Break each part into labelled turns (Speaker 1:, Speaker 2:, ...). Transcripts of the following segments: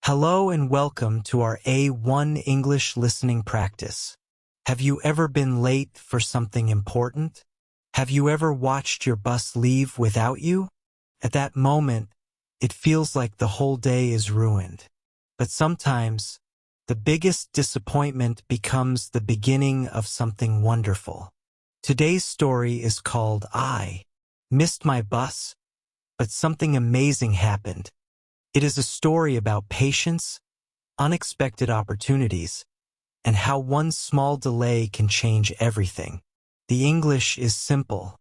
Speaker 1: Hello and welcome to our A1 English listening practice. Have you ever been late for something important? Have you ever watched your bus leave without you? At that moment, it feels like the whole day is ruined. But sometimes, the biggest disappointment becomes the beginning of something wonderful. Today's story is called I Missed My Bus, but something amazing happened. It is a story about patience, unexpected opportunities, and how one small delay can change everything. The English is simple.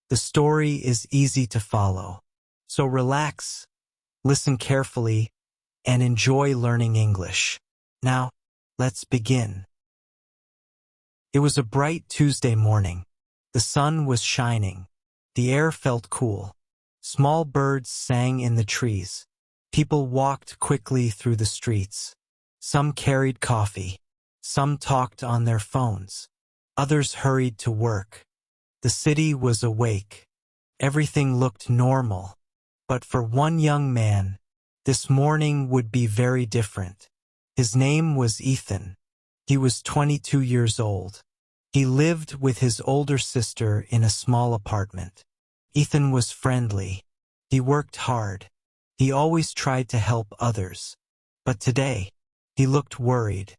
Speaker 1: The story is easy to follow. So relax, listen carefully, and enjoy learning English. Now, let's begin. It was a bright Tuesday morning. The sun was shining. The air felt cool. Small birds sang in the trees. People walked quickly through the streets. Some carried coffee. Some talked on their phones. Others hurried to work. The city was awake. Everything looked normal. But for one young man, this morning would be very different. His name was Ethan. He was 22 years old. He lived with his older sister in a small apartment. Ethan was friendly. He worked hard. He always tried to help others. But today, he looked worried.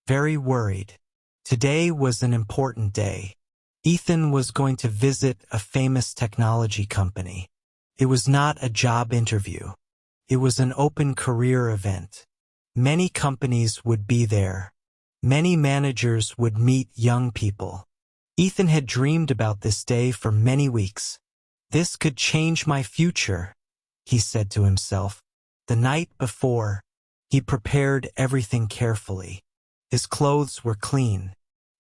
Speaker 1: Very worried. Today was an important day. Ethan was going to visit a famous technology company. It was not a job interview. It was an open career event. Many companies would be there. Many managers would meet young people. Ethan had dreamed about this day for many weeks. This could change my future, he said to himself. The night before, he prepared everything carefully. His clothes were clean.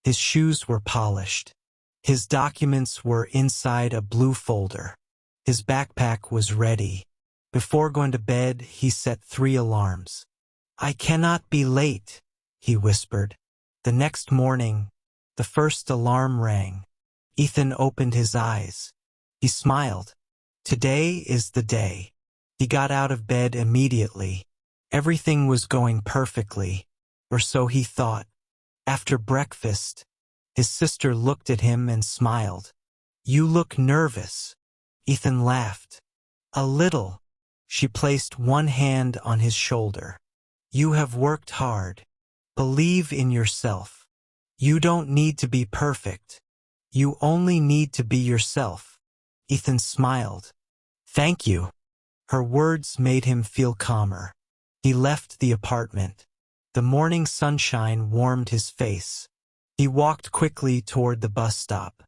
Speaker 1: His shoes were polished. His documents were inside a blue folder. His backpack was ready. Before going to bed, he set 3 alarms. "I cannot be late," he whispered. The next morning, the first alarm rang. Ethan opened his eyes. He smiled. Today is the day. He got out of bed immediately. Everything was going perfectly, or so he thought. After breakfast, his sister looked at him and smiled. "You look nervous." Ethan laughed. "A little." She placed one hand on his shoulder. "You have worked hard. Believe in yourself. You don't need to be perfect. You only need to be yourself." Ethan smiled. "Thank you." Her words made him feel calmer. He left the apartment. The morning sunshine warmed his face. He walked quickly toward the bus stop.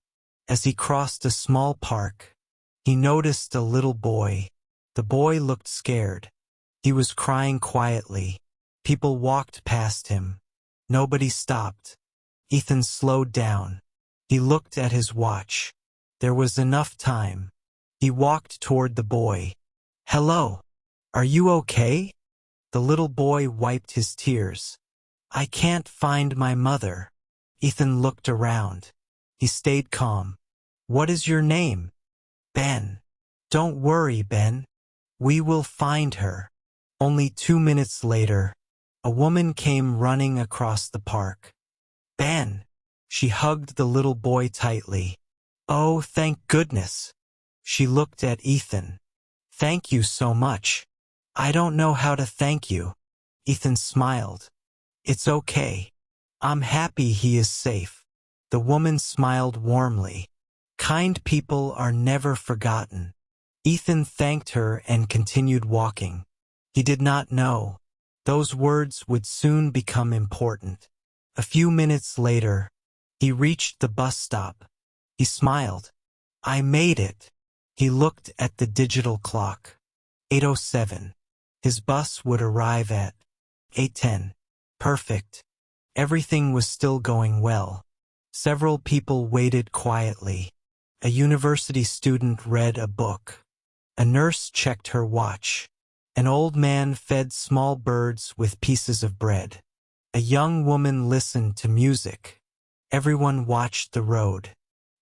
Speaker 1: As he crossed a small park, he noticed a little boy. The boy looked scared. He was crying quietly. People walked past him. Nobody stopped. Ethan slowed down. He looked at his watch. There was enough time. He walked toward the boy. "Hello. Are you okay?" The little boy wiped his tears. "I can't find my mother." Ethan looked around. He stayed calm. "What is your name?" "Ben." "Don't worry, Ben. We will find her." Only 2 minutes later, a woman came running across the park. "Ben." She hugged the little boy tightly. "Oh, thank goodness." She looked at Ethan. "Thank you so much." "I don't know how to thank you." Ethan smiled. "It's okay. I'm happy he is safe." The woman smiled warmly. Kind people are never forgotten. Ethan thanked her and continued walking. He did not know. Those words would soon become important. A few minutes later, he reached the bus stop. He smiled. "I made it." He looked at the digital clock. 8:07. His bus would arrive at 8:10. Perfect. Everything was still going well. Several people waited quietly. A university student read a book. A nurse checked her watch. An old man fed small birds with pieces of bread. A young woman listened to music. Everyone watched the road,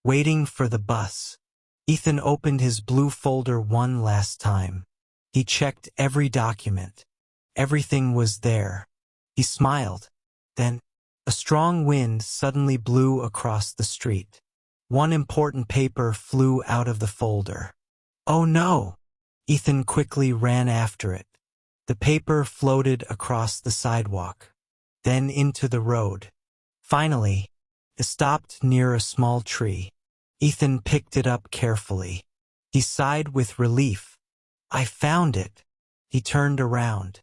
Speaker 1: waiting for the bus. Ethan opened his blue folder one last time. He checked every document. Everything was there. He smiled. Then, a strong wind suddenly blew across the street. One important paper flew out of the folder. Oh no! Ethan quickly ran after it. The paper floated across the sidewalk, then into the road. Finally, it stopped near a small tree. Ethan picked it up carefully. He sighed with relief. I found it. He turned around.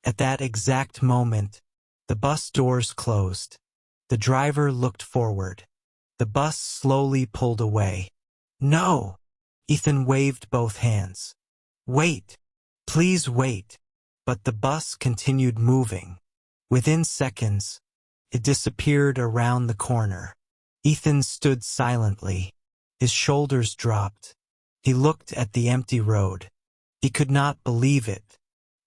Speaker 1: At that exact moment, the bus doors closed. The driver looked forward. The bus slowly pulled away. No! Ethan waved both hands. Wait! Please wait! But the bus continued moving. Within seconds, it disappeared around the corner. Ethan stood silently. His shoulders dropped. He looked at the empty road. He could not believe it.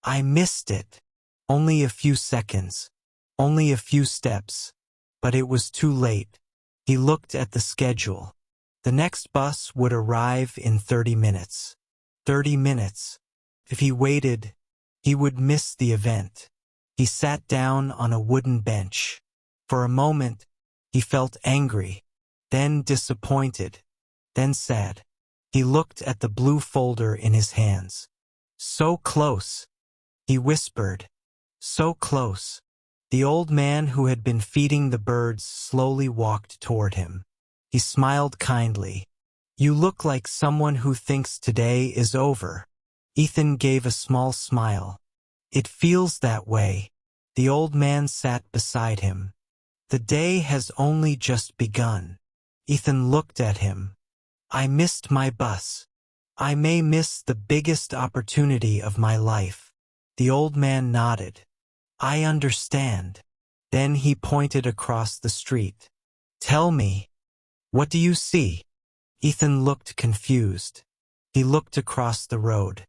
Speaker 1: I missed it. Only a few seconds. Only a few steps. But it was too late. He looked at the schedule. The next bus would arrive in 30 minutes. 30 minutes. If he waited, he would miss the event. He sat down on a wooden bench. For a moment, he felt angry, then disappointed, then sad. He looked at the blue folder in his hands. So close, he whispered. So close. The old man who had been feeding the birds slowly walked toward him. He smiled kindly. You look like someone who thinks today is over. Ethan gave a small smile. It feels that way. The old man sat beside him. The day has only just begun. Ethan looked at him. I missed my bus. I may miss the biggest opportunity of my life. The old man nodded. I understand. Then he pointed across the street. Tell me, what do you see? Ethan looked confused. He looked across the road.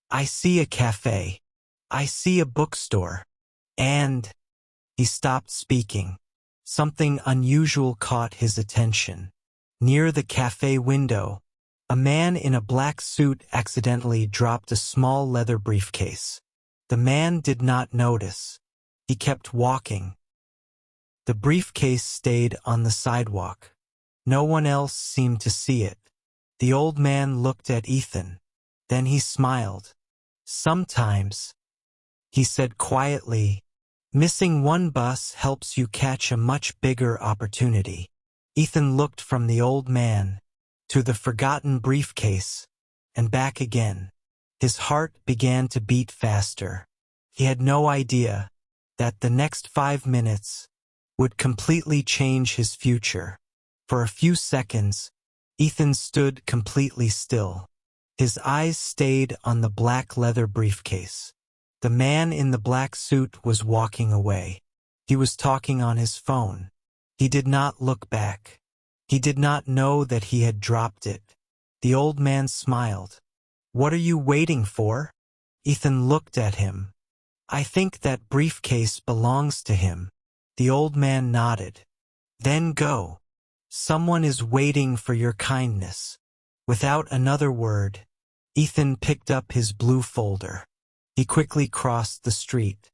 Speaker 1: I see a cafe. I see a bookstore. And he stopped speaking. Something unusual caught his attention. Near the cafe window, a man in a black suit accidentally dropped a small leather briefcase. The man did not notice. He kept walking. The briefcase stayed on the sidewalk. No one else seemed to see it. The old man looked at Ethan. Then he smiled. Sometimes, he said quietly, missing one bus helps you catch a much bigger opportunity. Ethan looked from the old man to the forgotten briefcase and back again. His heart began to beat faster. He had no idea that the next 5 minutes would completely change his future. For a few seconds, Ethan stood completely still. His eyes stayed on the black leather briefcase. The man in the black suit was walking away. He was talking on his phone. He did not look back. He did not know that he had dropped it. The old man smiled. What are you waiting for? Ethan looked at him. I think that briefcase belongs to him. The old man nodded. Then go. Someone is waiting for your kindness. Without another word, Ethan picked up his blue folder. He quickly crossed the street.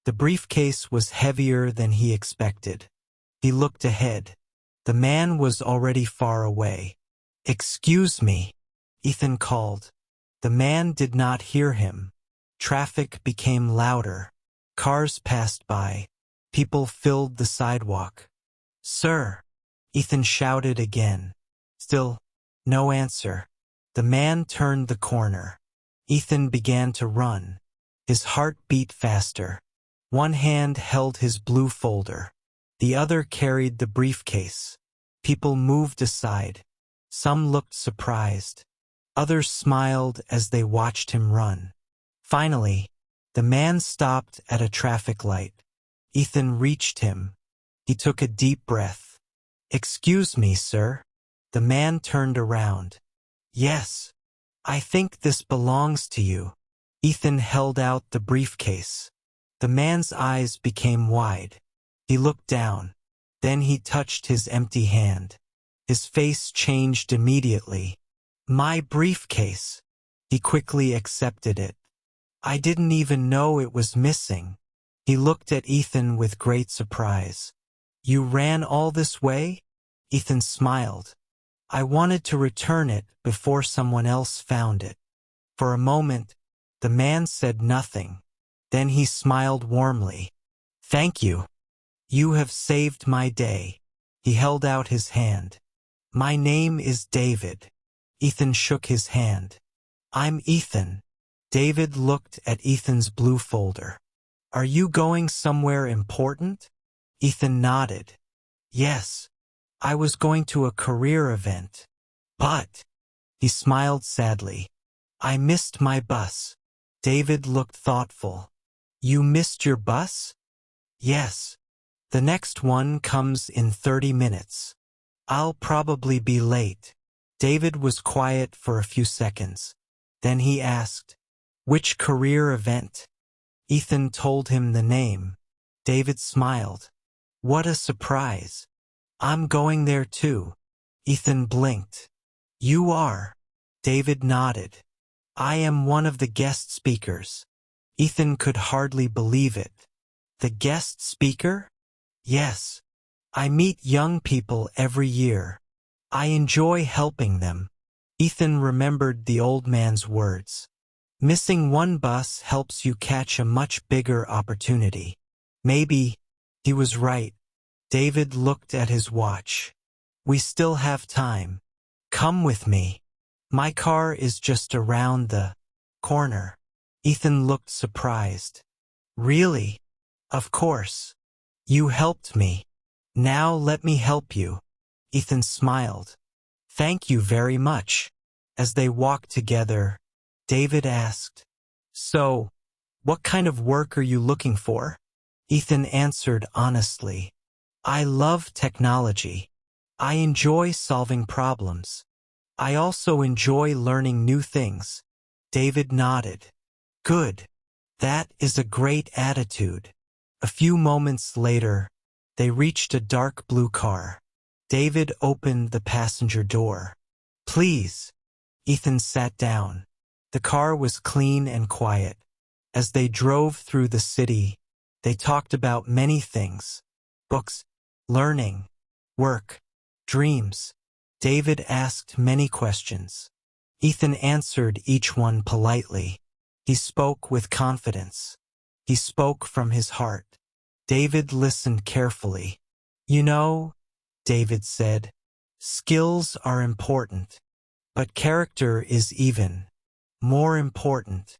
Speaker 1: The briefcase was heavier than he expected. He looked ahead. The man was already far away. Excuse me, Ethan called. The man did not hear him. Traffic became louder. Cars passed by. People filled the sidewalk. Sir, Ethan shouted again. Still, no answer. The man turned the corner. Ethan began to run. His heart beat faster. One hand held his blue folder. The other carried the briefcase. People moved aside. Some looked surprised. Others smiled as they watched him run. Finally, the man stopped at a traffic light. Ethan reached him. He took a deep breath. Excuse me, sir. The man turned around. Yes, I think this belongs to you. Ethan held out the briefcase. The man's eyes became wide. He looked down. Then he touched his empty hand. His face changed immediately. My briefcase. He quickly accepted it. I didn't even know it was missing. He looked at Ethan with great surprise. You ran all this way? Ethan smiled. I wanted to return it before someone else found it. For a moment, the man said nothing. Then he smiled warmly. Thank you. You have saved my day. He held out his hand. My name is David. Ethan shook his hand. I'm Ethan. David looked at Ethan's blue folder. Are you going somewhere important? Ethan nodded. Yes. I was going to a career event. But, he smiled sadly, I missed my bus. David looked thoughtful. You missed your bus? Yes. The next one comes in 30 minutes. I'll probably be late. David was quiet for a few seconds. Then he asked, which career event? Ethan told him the name. David smiled. What a surprise. I'm going there too. Ethan blinked. You are? David nodded. I am one of the guest speakers. Ethan could hardly believe it. The guest speaker? Yes. I meet young people every year. I enjoy helping them. Ethan remembered the old man's words. Missing one bus helps you catch a much bigger opportunity. Maybe he was right. David looked at his watch. We still have time. Come with me. My car is just around the corner. Ethan looked surprised. Really? Of course. You helped me. Now let me help you. Ethan smiled. Thank you very much. As they walked together, David asked, So, what kind of work are you looking for? Ethan answered honestly. I love technology. I enjoy solving problems. I also enjoy learning new things. David nodded. Good. That is a great attitude. A few moments later, they reached a dark blue car. David opened the passenger door. Please. Ethan sat down. The car was clean and quiet. As they drove through the city, they talked about many things. Books, learning, work, dreams. David asked many questions. Ethan answered each one politely. He spoke with confidence. He spoke from his heart. David listened carefully. You know, David said, skills are important, but character is even more important.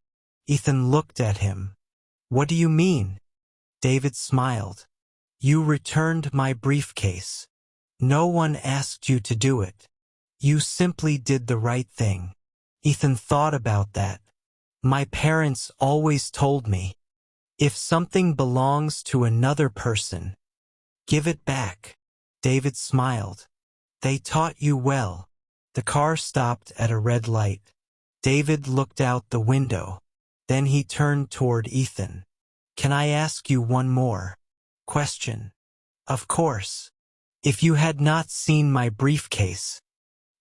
Speaker 1: Ethan looked at him. What do you mean? David smiled. You returned my briefcase. No one asked you to do it. You simply did the right thing. Ethan thought about that. My parents always told me, if something belongs to another person, give it back. David smiled. They taught you well. The car stopped at a red light. David looked out the window. Then he turned toward Ethan. Can I ask you one more question? Of course. If you had not seen my briefcase,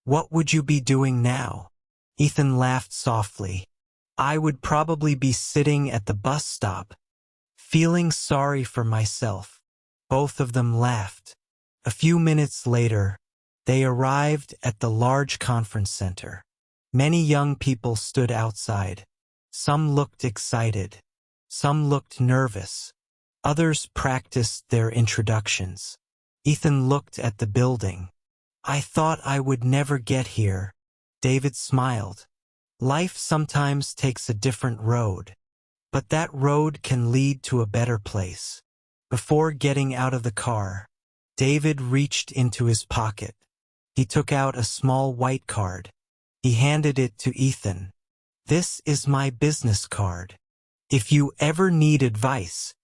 Speaker 1: what would you be doing now? Ethan laughed softly. I would probably be sitting at the bus stop, feeling sorry for myself. Both of them laughed. A few minutes later, they arrived at the large conference center. Many young people stood outside. Some looked excited. Some looked nervous. Others practiced their introductions. Ethan looked at the building. I thought I would never get here. David smiled. Life sometimes takes a different road, but that road can lead to a better place. Before getting out of the car, David reached into his pocket. He took out a small white card. He handed it to Ethan. This is my business card. If you ever need advice,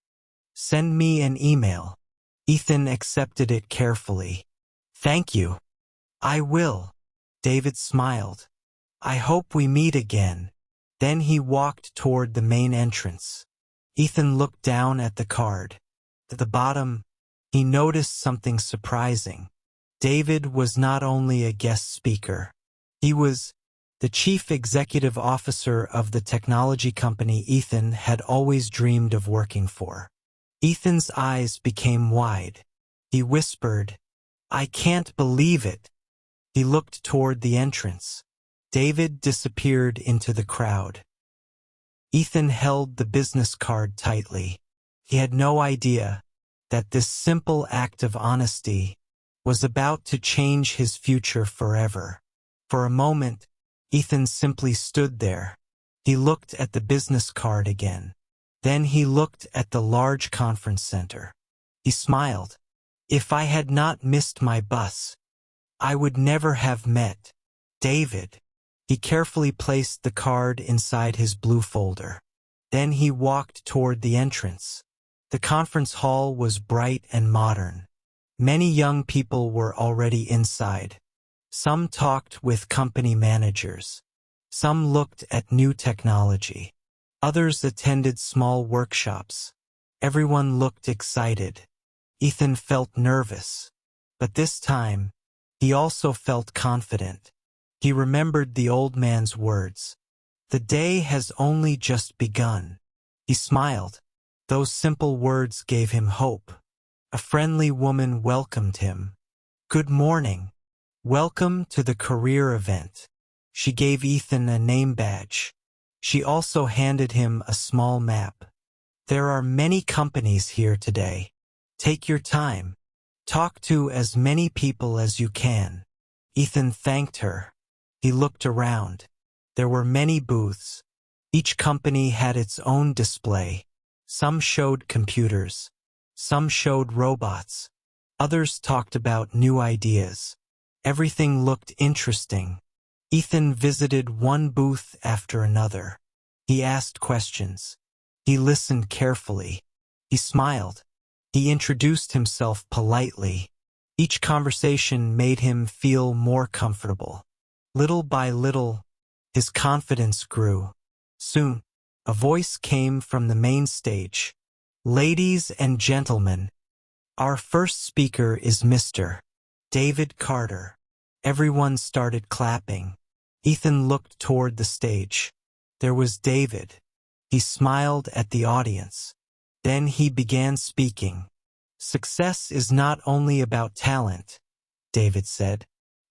Speaker 1: send me an email. Ethan accepted it carefully. Thank you. I will. David smiled. I hope we meet again. Then he walked toward the main entrance. Ethan looked down at the card. At the bottom, he noticed something surprising. David was not only a guest speaker. He was The chief executive officer of the technology company Ethan had always dreamed of working for. Ethan's eyes became wide. He whispered, "I can't believe it." He looked toward the entrance. David disappeared into the crowd. Ethan held the business card tightly. He had no idea that this simple act of honesty was about to change his future forever. For a moment, Ethan simply stood there. He looked at the business card again. Then he looked at the large conference center. He smiled. If I had not missed my bus, I would never have met David. He carefully placed the card inside his blue folder. Then he walked toward the entrance. The conference hall was bright and modern. Many young people were already inside. Some talked with company managers. Some looked at new technology. Others attended small workshops. Everyone looked excited. Ethan felt nervous. But this time, he also felt confident. He remembered the old man's words. The day has only just begun. He smiled. Those simple words gave him hope. A friendly woman welcomed him. "Good morning. Welcome to the career event." She gave Ethan a name badge. She also handed him a small map. "There are many companies here today. Take your time. Talk to as many people as you can." Ethan thanked her. He looked around. There were many booths. Each company had its own display. Some showed computers. Some showed robots. Others talked about new ideas. Everything looked interesting. Ethan visited one booth after another. He asked questions. He listened carefully. He smiled. He introduced himself politely. Each conversation made him feel more comfortable. Little by little, his confidence grew. Soon, a voice came from the main stage. "Ladies and gentlemen, our first speaker is Mr. David Carter." Everyone started clapping. Ethan looked toward the stage. There was David. He smiled at the audience. Then he began speaking. "Success is not only about talent," David said.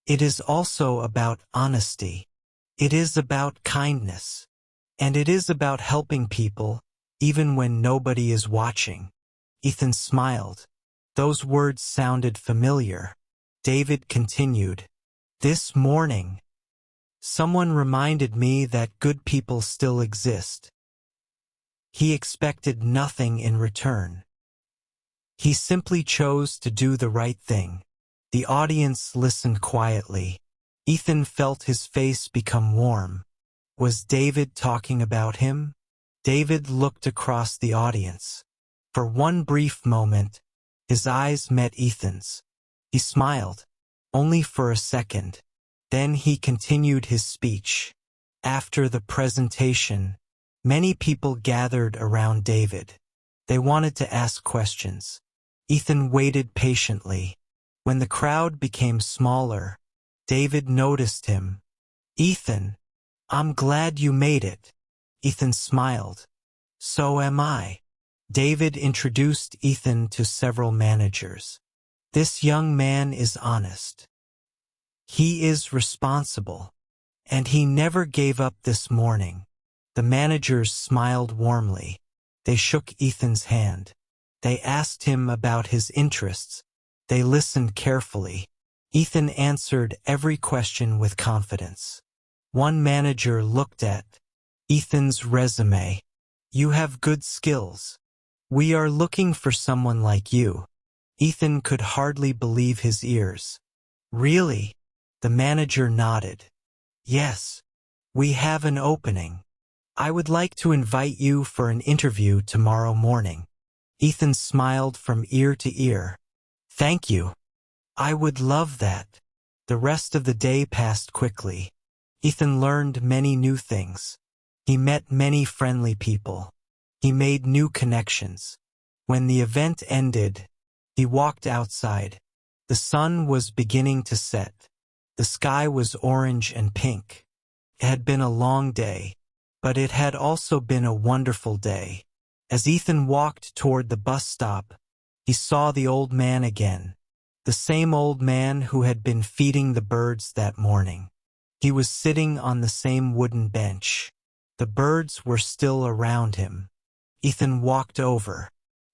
Speaker 1: "It is also about honesty. It is about kindness. And it is about helping people, even when nobody is watching." Ethan smiled. Those words sounded familiar. David continued. "This morning, someone reminded me that good people still exist. He expected nothing in return. He simply chose to do the right thing." The audience listened quietly. Ethan felt his face become warm. Was David talking about him? David looked across the audience. For one brief moment, his eyes met Ethan's. He smiled, only for a second. Then he continued his speech. After the presentation, many people gathered around David. They wanted to ask questions. Ethan waited patiently. When the crowd became smaller, David noticed him. "Ethan, I'm glad you made it." Ethan smiled. "So am I." David introduced Ethan to several managers. "This young man is honest. He is responsible. And he never gave up this morning." The managers smiled warmly. They shook Ethan's hand. They asked him about his interests. They listened carefully. Ethan answered every question with confidence. One manager looked at Ethan's resume. "You have good skills. We are looking for someone like you." Ethan could hardly believe his ears. "Really?" The manager nodded. "Yes, we have an opening. I would like to invite you for an interview tomorrow morning." Ethan smiled from ear to ear. "Thank you. I would love that." The rest of the day passed quickly. Ethan learned many new things. He met many friendly people. He made new connections. When the event ended, he walked outside. The sun was beginning to set. The sky was orange and pink. It had been a long day, but it had also been a wonderful day. As Ethan walked toward the bus stop, he saw the old man again, the same old man who had been feeding the birds that morning. He was sitting on the same wooden bench. The birds were still around him. Ethan walked over.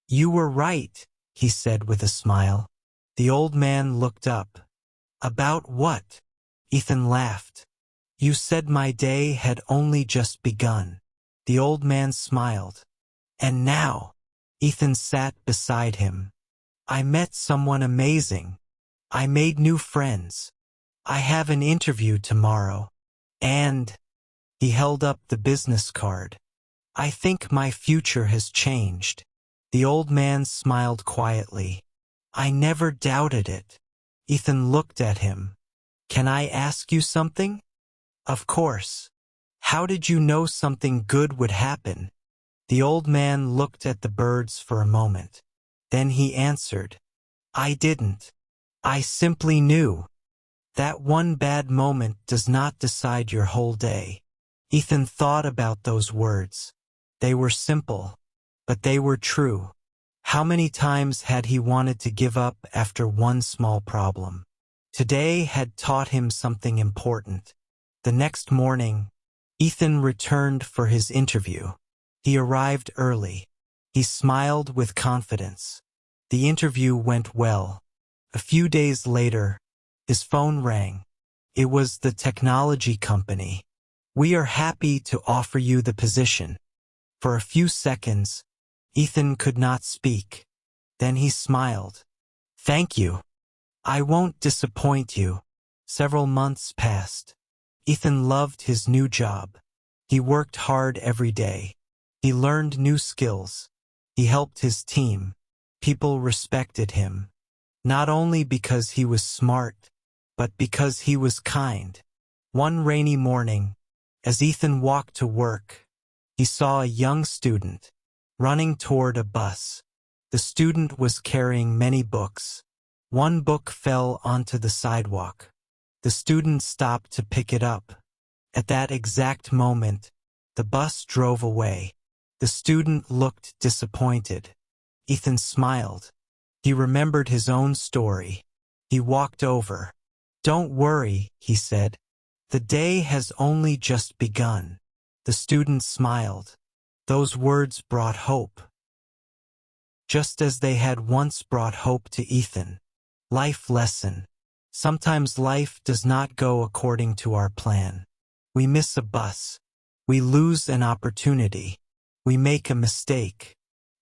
Speaker 1: "You were right," he said with a smile. The old man looked up. "About what?" Ethan laughed. "You said my day had only just begun." The old man smiled. "And now?" Ethan sat beside him. "I met someone amazing. I made new friends. I have an interview tomorrow. And—" he held up the business card. "I think my future has changed." The old man smiled quietly. "I never doubted it." Ethan looked at him. "Can I ask you something?" "Of course." "How did you know something good would happen?" The old man looked at the birds for a moment. Then he answered, "I didn't. I simply knew. That one bad moment does not decide your whole day." Ethan thought about those words. They were simple, but they were true. How many times had he wanted to give up after one small problem? Today had taught him something important. The next morning, Ethan returned for his interview. He arrived early. He smiled with confidence. The interview went well. A few days later, his phone rang. It was the technology company. "We are happy to offer you the position." For a few seconds, Ethan could not speak. Then he smiled. "Thank you. I won't disappoint you." Several months passed. Ethan loved his new job. He worked hard every day. He learned new skills. He helped his team. People respected him, not only because he was smart, but because he was kind. One rainy morning, as Ethan walked to work, he saw a young student running toward a bus. The student was carrying many books. One book fell onto the sidewalk. The student stopped to pick it up. At that exact moment, the bus drove away. The student looked disappointed. Ethan smiled. He remembered his own story. He walked over. "Don't worry," he said. "The day has only just begun." The student smiled. Those words brought hope, just as they had once brought hope to Ethan. Life lesson. Sometimes life does not go according to our plan. We miss a bus. We lose an opportunity. We make a mistake.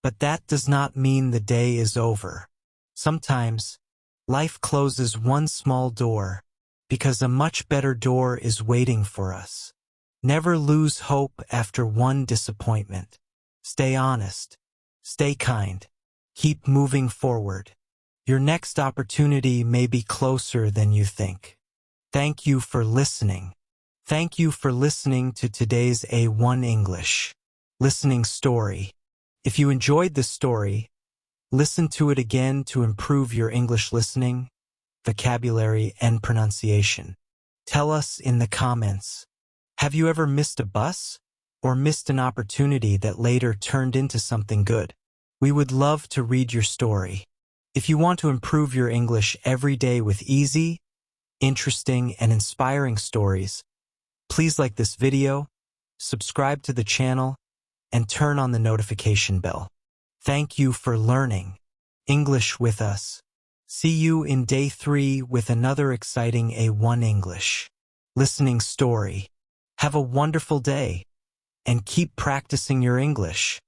Speaker 1: But that does not mean the day is over. Sometimes, life closes one small door because a much better door is waiting for us. Never lose hope after one disappointment. Stay honest. Stay kind. Keep moving forward. Your next opportunity may be closer than you think. Thank you for listening. Thank you for listening to today's A1 English listening story. If you enjoyed this story, listen to it again to improve your English listening, vocabulary, and pronunciation. Tell us in the comments, have you ever missed a bus or missed an opportunity that later turned into something good? We would love to read your story. If you want to improve your English every day with easy, interesting, and inspiring stories, please like this video, subscribe to the channel, and turn on the notification bell. Thank you for learning English with us. See you in day 3 with another exciting A1 English listening story. Have a wonderful day, and keep practicing your English.